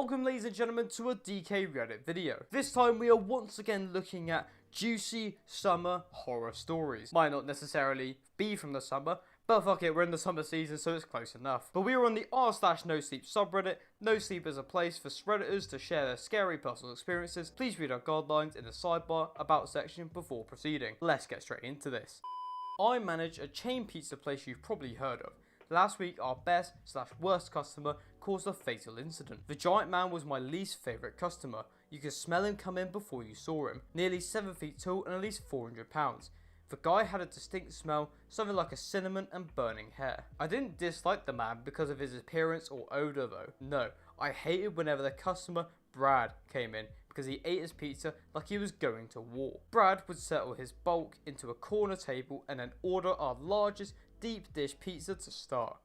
Welcome ladies and gentlemen to a DeeKay Reddit video. This time we are once again looking at juicy summer horror stories. Might not necessarily be from the summer, but fuck it, we're in the summer season so it's close enough. But we are on the r/NoSleep Subreddit. NoSleep is a place for Redditors to share their scary personal experiences. Please read our guidelines in the sidebar about section before proceeding. Let's get straight into this. I manage a chain pizza place you've probably heard of. Last week, our best/worst customer caused a fatal incident. The giant man was my least favourite customer. You could smell him come in before you saw him. Nearly 7 feet tall and at least 400 pounds. The guy had a distinct smell, something like a cinnamon and burning hair. I didn't dislike the man because of his appearance or odour though. No, I hated whenever the customer, Brad, came in because he ate his pizza like he was going to war. Brad would settle his bulk into a corner table and then order our largest deep dish pizza to start.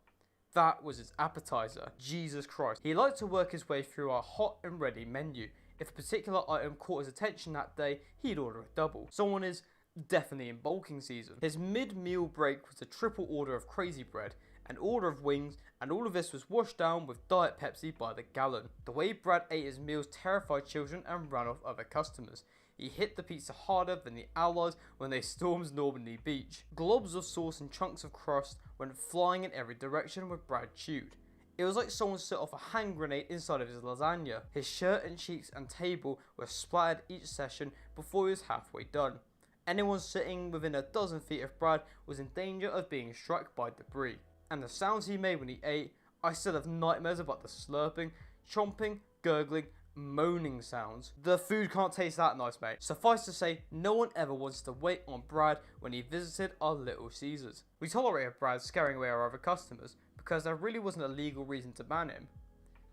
That was his appetizer. Jesus Christ. He liked to work his way through our hot and ready menu. If a particular item caught his attention that day, he'd order a double. Someone is definitely in bulking season. His mid-meal break was a triple order of crazy bread, an order of wings, and all of this was washed down with Diet Pepsi by the gallon. The way Brad ate his meals terrified children and ran off other customers. He hit the pizza harder than the Allies when they stormed Normandy Beach. Globs of sauce and chunks of crust went flying in every direction when Brad chewed. It was like someone set off a hand grenade inside of his lasagna. His shirt and cheeks and table were splattered each session before he was halfway done. Anyone sitting within a dozen feet of Brad was in danger of being struck by debris. And the sounds he made when he ate, I still have nightmares about the slurping, chomping, gurgling, moaning sounds. The food can't taste that nice, mate. Suffice to say, no one ever wanted to wait on Brad when he visited our Little Caesars. We tolerated Brad scaring away our other customers because there really wasn't a legal reason to ban him.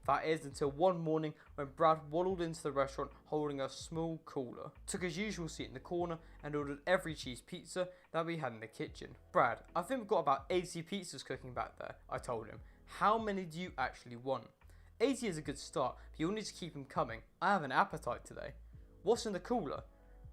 That is until one morning when Brad waddled into the restaurant holding a small cooler, took his usual seat in the corner and ordered every cheese pizza that we had in the kitchen. Brad, I think we've got about 80 pizzas cooking back there, I told him. How many do you actually want? 80 is a good start, but you'll need to keep them coming. I have an appetite today. What's in the cooler?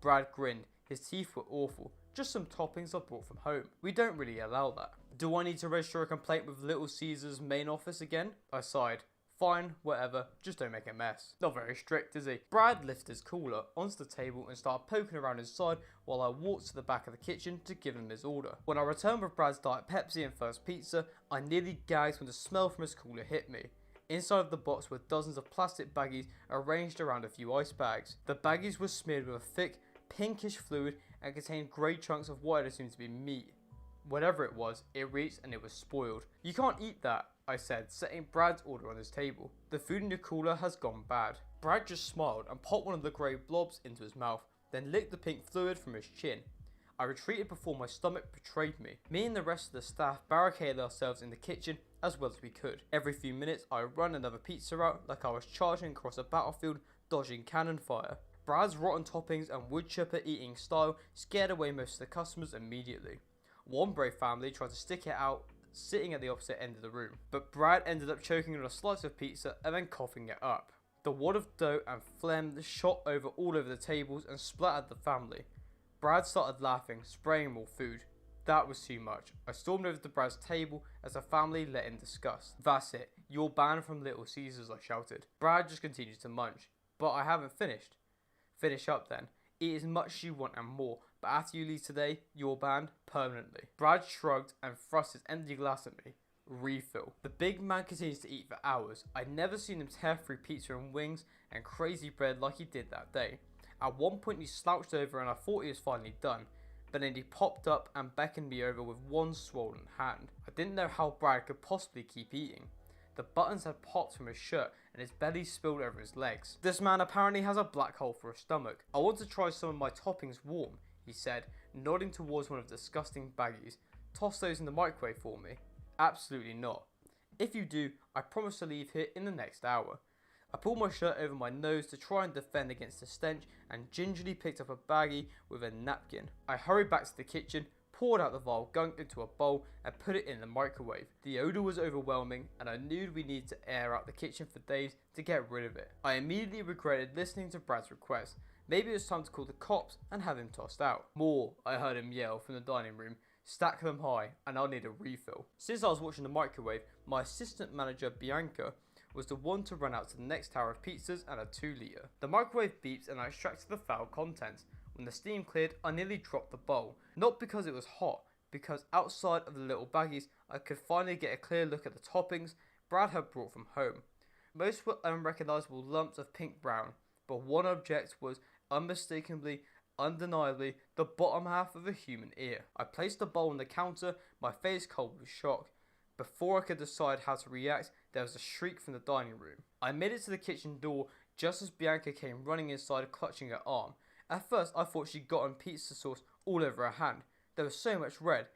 Brad grinned. His teeth were awful. Just some toppings I brought from home. We don't really allow that. Do I need to register a complaint with Little Caesars main office again? I sighed. Fine, whatever, just don't make a mess. Not very strict, is he? Brad lifted his cooler onto the table and started poking around inside while I walked to the back of the kitchen to give him his order. When I returned with Brad's Diet Pepsi and first pizza, I nearly gagged when the smell from his cooler hit me. Inside of the box were dozens of plastic baggies arranged around a few ice bags. The baggies were smeared with a thick, pinkish fluid and contained grey chunks of what I assumed to be meat. Whatever it was, it reached and it was spoiled. You can't eat that, I said, setting Brad's order on his table. The food in the cooler has gone bad. Brad just smiled and popped one of the grey blobs into his mouth, then licked the pink fluid from his chin. I retreated before my stomach betrayed me. Me and the rest of the staff barricaded ourselves in the kitchen as well as we could. Every few minutes I would run another pizza out like I was charging across a battlefield dodging cannon fire. Brad's rotten toppings and wood chipper eating style scared away most of the customers immediately. One brave family tried to stick it out sitting at the opposite end of the room, but Brad ended up choking on a slice of pizza and then coughing it up. The wad of dough and phlegm shot all over the tables and splattered the family. Brad started laughing, spraying more food. That was too much. I stormed over to Brad's table as the family let in disgust. That's it, you're banned from Little Caesars, I shouted. Brad just continued to munch. But I haven't finished. Finish up then. Eat as much as you want and more, but after you leave today, you're banned permanently. Brad shrugged and thrust his empty glass at me. Refill. The big man continues to eat for hours. I'd never seen him tear through pizza and wings and crazy bread like he did that day. At one point he slouched over and I thought he was finally done, but then he popped up and beckoned me over with one swollen hand. I didn't know how Brad could possibly keep eating. The buttons had popped from his shirt and his belly spilled over his legs. This man apparently has a black hole for a stomach. I want to try some of my toppings warm, he said, nodding towards one of the disgusting baggies. Toss those in the microwave for me. Absolutely not. If you do, I promise to leave here in the next hour. I pulled my shirt over my nose to try and defend against the stench and gingerly picked up a baggie with a napkin. I hurried back to the kitchen, poured out the vile gunk into a bowl and put it in the microwave. The odour was overwhelming and I knew we needed to air out the kitchen for days to get rid of it. I immediately regretted listening to Brad's request. Maybe it was time to call the cops and have him tossed out. More, I heard him yell from the dining room. Stack them high and I'll need a refill. Since I was watching the microwave, my assistant manager Bianca was the one to run out to the next tower of pizzas and a 2 litre. The microwave beeped and I extracted the foul contents. When the steam cleared, I nearly dropped the bowl. Not because it was hot, because outside of the little baggies, I could finally get a clear look at the toppings Brad had brought from home. Most were unrecognisable lumps of pink brown, but one object was unmistakably, undeniably, the bottom half of a human ear. I placed the bowl on the counter, my face cold with shock. Before I could decide how to react, there was a shriek from the dining room. I made it to the kitchen door just as Bianca came running inside clutching her arm. At first I thought she'd gotten pizza sauce all over her hand. There was so much red.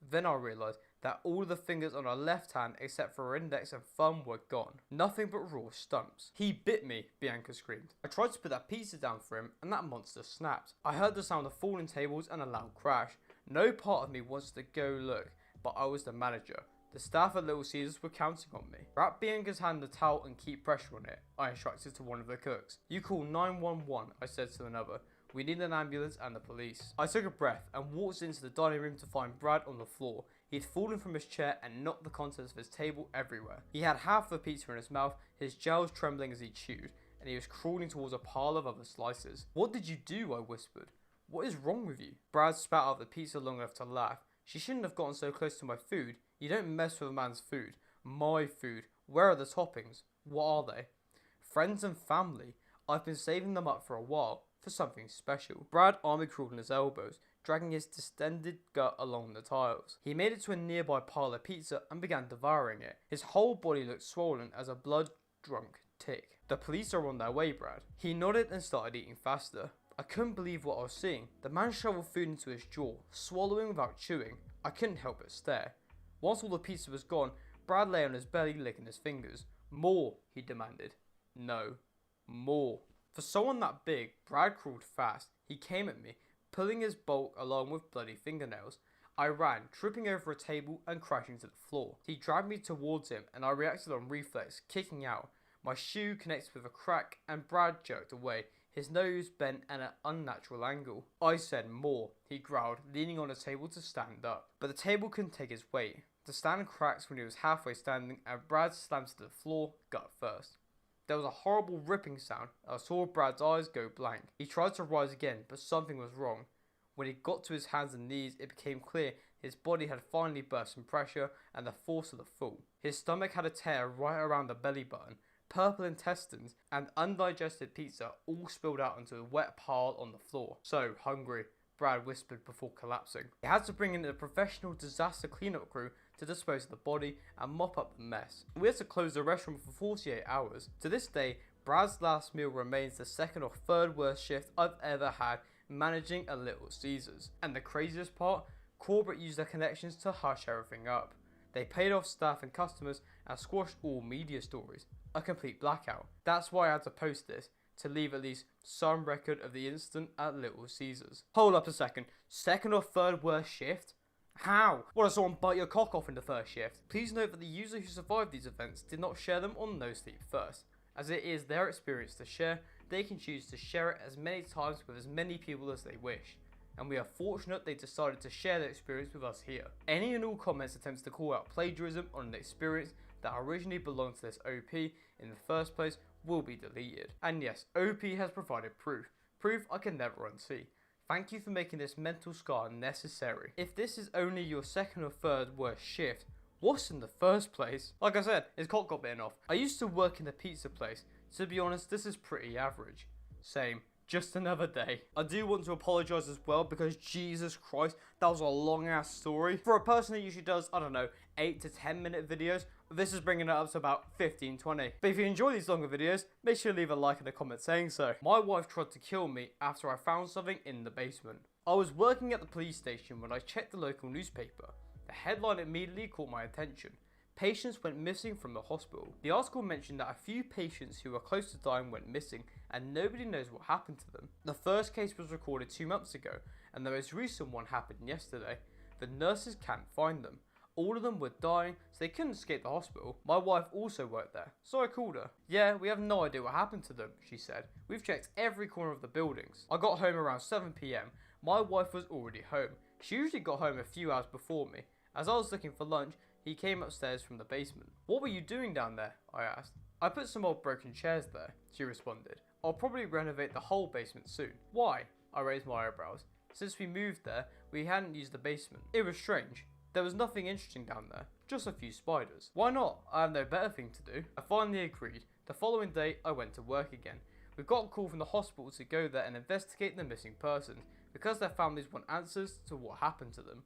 Then I realised that all of the fingers on her left hand except for her index and thumb were gone. Nothing but raw stumps. "He bit me," Bianca screamed. I tried to put that pizza down for him and that monster snapped. I heard the sound of falling tables and a loud crash. No part of me wants to go look, but I was the manager. The staff at Little Caesars were counting on me. "Wrap Bianca's hand in a towel and keep pressure on it," I instructed to one of the cooks. "You call 911, I said to another. "We need an ambulance and the police." I took a breath and walked into the dining room to find Brad on the floor. He had fallen from his chair and knocked the contents of his table everywhere. He had half the pizza in his mouth, his jowls trembling as he chewed, and he was crawling towards a pile of other slices. "What did you do?" I whispered. "What is wrong with you?" Brad spat out the pizza long enough to laugh. "She shouldn't have gotten so close to my food. You don't mess with a man's food. My food. Where are the toppings? What are they?" "Friends and family. I've been saving them up for a while, for something special." Brad army crawled on his elbows, dragging his distended gut along the tiles. He made it to a nearby pile of pizza and began devouring it. His whole body looked swollen as a blood-drunk tick. "The police are on their way, Brad." He nodded and started eating faster. I couldn't believe what I was seeing. The man shoveled food into his jaw, swallowing without chewing. I couldn't help but stare. Once all the pizza was gone, Brad lay on his belly licking his fingers. "More," he demanded. "No. More." For someone that big, Brad crawled fast. He came at me, pulling his bulk along with bloody fingernails. I ran, tripping over a table and crashing to the floor. He dragged me towards him and I reacted on reflex, kicking out. My shoe connected with a crack and Brad jerked away, his nose bent at an unnatural angle. "I said more," he growled, leaning on a table to stand up. But the table couldn't take his weight. The stand cracked when he was halfway standing and Brad slammed to the floor, gut first. There was a horrible ripping sound. I saw Brad's eyes go blank. He tried to rise again, but something was wrong. When he got to his hands and knees, it became clear his body had finally burst from pressure and the force of the fall. His stomach had a tear right around the belly button. Purple intestines and undigested pizza all spilled out onto a wet pile on the floor. "So hungry," Brad whispered before collapsing. He had to bring in a professional disaster cleanup crew to dispose of the body and mop up the mess. We had to close the restaurant for 48 hours. To this day, Brad's last meal remains the second or third worst shift I've ever had managing a Little Caesars. And the craziest part, corporate used their connections to hush everything up. They paid off staff and customers and squashed all media stories. A complete blackout. That's why I had to post this, to leave at least some record of the incident at Little Caesars. Hold up a second. Second or third worst shift? How? What, does someone bite your cock off in the first shift? Please note that the user who survived these events did not share them on NoSleep first. As it is their experience to share, they can choose to share it as many times with as many people as they wish. And we are fortunate they decided to share their experience with us here. Any and all comments attempts to call out plagiarism on an experience that originally belonged to this OP in the first place will be deleted. And yes, OP has provided proof. Proof I can never unsee. Thank you for making this mental scar necessary. If this is only your second or third worst shift, what's in the first place? Like I said, his cock got bitten off. I used to work in a pizza place. To be honest, this is pretty average. Same. Just another day. I do want to apologise as well because Jesus Christ, that was a long ass story. For a person that usually does, I don't know, 8 to 10 minute videos, this is bringing it up to about 15-20. But if you enjoy these longer videos, make sure to leave a like and a comment saying so. My wife tried to kill me after I found something in the basement. I was working at the police station when I checked the local newspaper. The headline immediately caught my attention. Patients went missing from the hospital. The article mentioned that a few patients who were close to dying went missing and nobody knows what happened to them. The first case was recorded 2 months ago and the most recent one happened yesterday. The nurses can't find them. All of them were dying so they couldn't escape the hospital. My wife also worked there, so I called her. "Yeah, we have no idea what happened to them," she said. "We've checked every corner of the buildings." I got home around 7 PM. My wife was already home. She usually got home a few hours before me. As I was looking for lunch, he came upstairs from the basement. "What were you doing down there?" I asked. I put some old broken chairs there, she responded. I'll probably renovate the whole basement soon. Why? I raised my eyebrows. Since we moved there, we hadn't used the basement. It was strange. There was nothing interesting down there, just a few spiders. Why not? I have no better thing to do. I finally agreed. The following day, I went to work again. We got a call from the hospital to go there and investigate the missing persons, because their families want answers to what happened to them.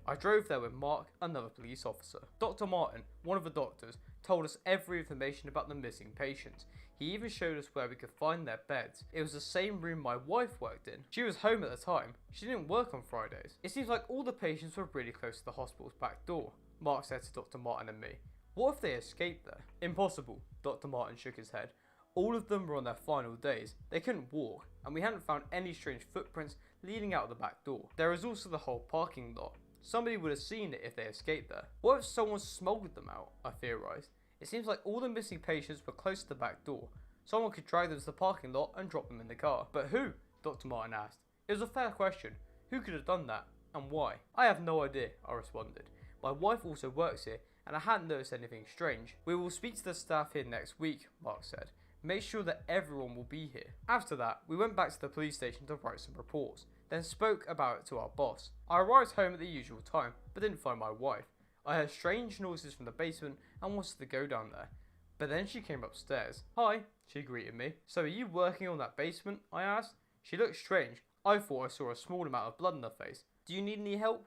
I drove there with Mark, another police officer. Dr. Martin, one of the doctors, told us every information about the missing patients. He even showed us where we could find their beds. It was the same room my wife worked in. She was home at the time. She didn't work on Fridays. It seems like all the patients were really close to the hospital's back door, Mark said to Dr. Martin and me. What if they escaped there? Impossible, Dr. Martin shook his head. All of them were on their final days. They couldn't walk, and we hadn't found any strange footprints leading out the back door. There was also the whole parking lot. Somebody would have seen it if they escaped there. What if someone smuggled them out? I theorised. It seems like all the missing patients were close to the back door. Someone could drag them to the parking lot and drop them in the car. But who? Dr. Martin asked. It was a fair question. Who could have done that? And why? I have no idea, I responded. My wife also works here, and I hadn't noticed anything strange. We will speak to the staff here next week, Mark said. Make sure that everyone will be here. After that, we went back to the police station to write some reports, then spoke about it to our boss. I arrived home at the usual time, but didn't find my wife. I heard strange noises from the basement and wanted to go down there. But then she came upstairs. Hi, she greeted me. So are you working on that basement? I asked. She looked strange. I thought I saw a small amount of blood in her face. Do you need any help?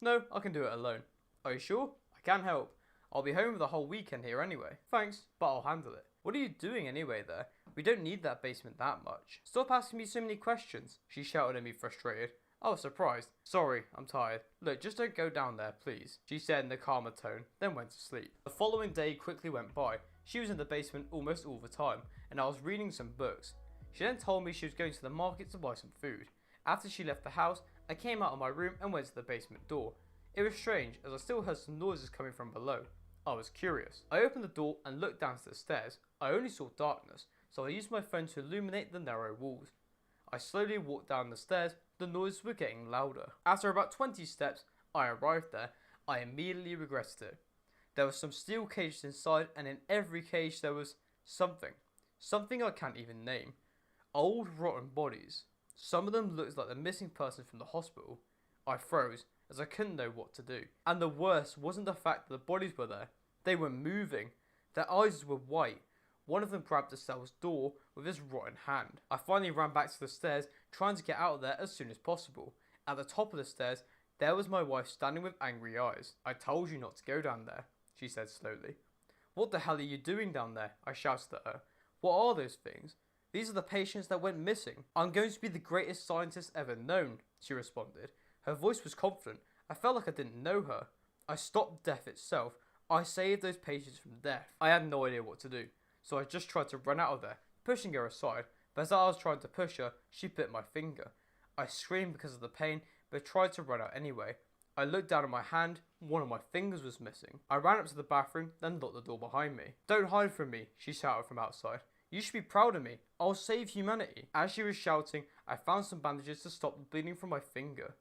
No, I can do it alone. Are you sure? I can help. I'll be home for the whole weekend here anyway. Thanks, but I'll handle it. What are you doing anyway there? We don't need that basement that much. Stop asking me so many questions, she shouted at me frustrated. I was surprised. Sorry, I'm tired. Look, just don't go down there, please, she said in a calmer tone, then went to sleep. The following day quickly went by. She was in the basement almost all the time, and I was reading some books. She then told me she was going to the market to buy some food. After she left the house, I came out of my room and went to the basement door. It was strange, as I still heard some noises coming from below. I was curious. I opened the door and looked down to the stairs. I only saw darkness, so I used my phone to illuminate the narrow walls. I slowly walked down the stairs. The noises were getting louder. After about 20 steps, I arrived there. I immediately regretted it. There were some steel cages inside, and in every cage there was something. Something I can't even name. Old, rotten bodies. Some of them looked like the missing person from the hospital. I froze, as I couldn't know what to do. And the worst wasn't the fact that the bodies were there. They were moving. Their eyes were white. One of them grabbed the cell's door with his rotten hand. I finally ran back to the stairs, trying to get out of there as soon as possible. At the top of the stairs, there was my wife standing with angry eyes. I told you not to go down there, she said slowly. What the hell are you doing down there? I shouted at her. What are those things? These are the patients that went missing. I'm going to be the greatest scientist ever known, she responded. Her voice was confident. I felt like I didn't know her. I stopped death itself. I saved those patients from death. I had no idea what to do, so I just tried to run out of there, pushing her aside, but as I was trying to push her, she bit my finger. I screamed because of the pain, but tried to run out anyway. I looked down at my hand. One of my fingers was missing. I ran up to the bathroom, then locked the door behind me. Don't hide from me, she shouted from outside. You should be proud of me. I'll save humanity. As she was shouting, I found some bandages to stop the bleeding from my finger.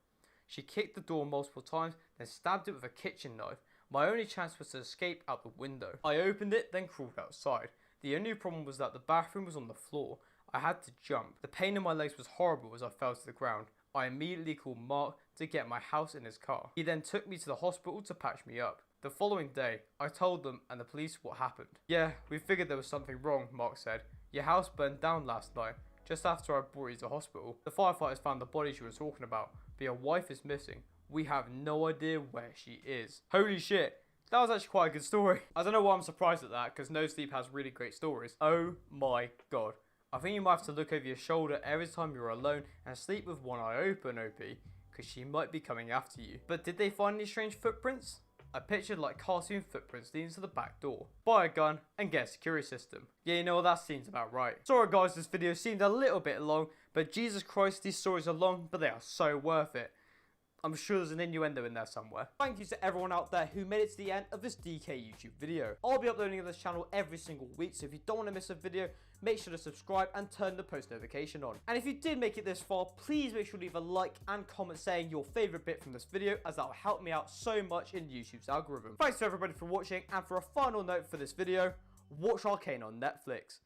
She kicked the door multiple times, then stabbed it with a kitchen knife. My only chance was to escape out the window. I opened it, then crawled outside. The only problem was that the bathroom was on the floor. I had to jump. The pain in my legs was horrible as I fell to the ground. I immediately called Mark to get my house in his car. He then took me to the hospital to patch me up. The following day, I told them and the police what happened. Yeah, we figured there was something wrong, Mark said. Your house burned down last night, just after I brought you to hospital. The firefighters found the body you were talking about, but your wife is missing. We have no idea where she is. Holy shit. That was actually quite a good story. I don't know why I'm surprised at that, because NoSleep has really great stories. Oh my god. I think you might have to look over your shoulder every time you're alone and sleep with one eye open, OP, because she might be coming after you. But did they find any strange footprints? I pictured like cartoon footprints leading to the back door. Buy a gun and get a security system. Yeah, you know what, that seems about right. Sorry guys, this video seemed a little bit long, but Jesus Christ, these stories are long, but they are so worth it. I'm sure there's an innuendo in there somewhere. Thank you to everyone out there who made it to the end of this DeeKay YouTube video. I'll be uploading to this channel every single week, so if you don't want to miss a video, make sure to subscribe and turn the post notification on. And if you did make it this far, please make sure to leave a like and comment saying your favourite bit from this video, as that will help me out so much in YouTube's algorithm. Thanks to everybody for watching, and for a final note for this video, watch Arcane on Netflix.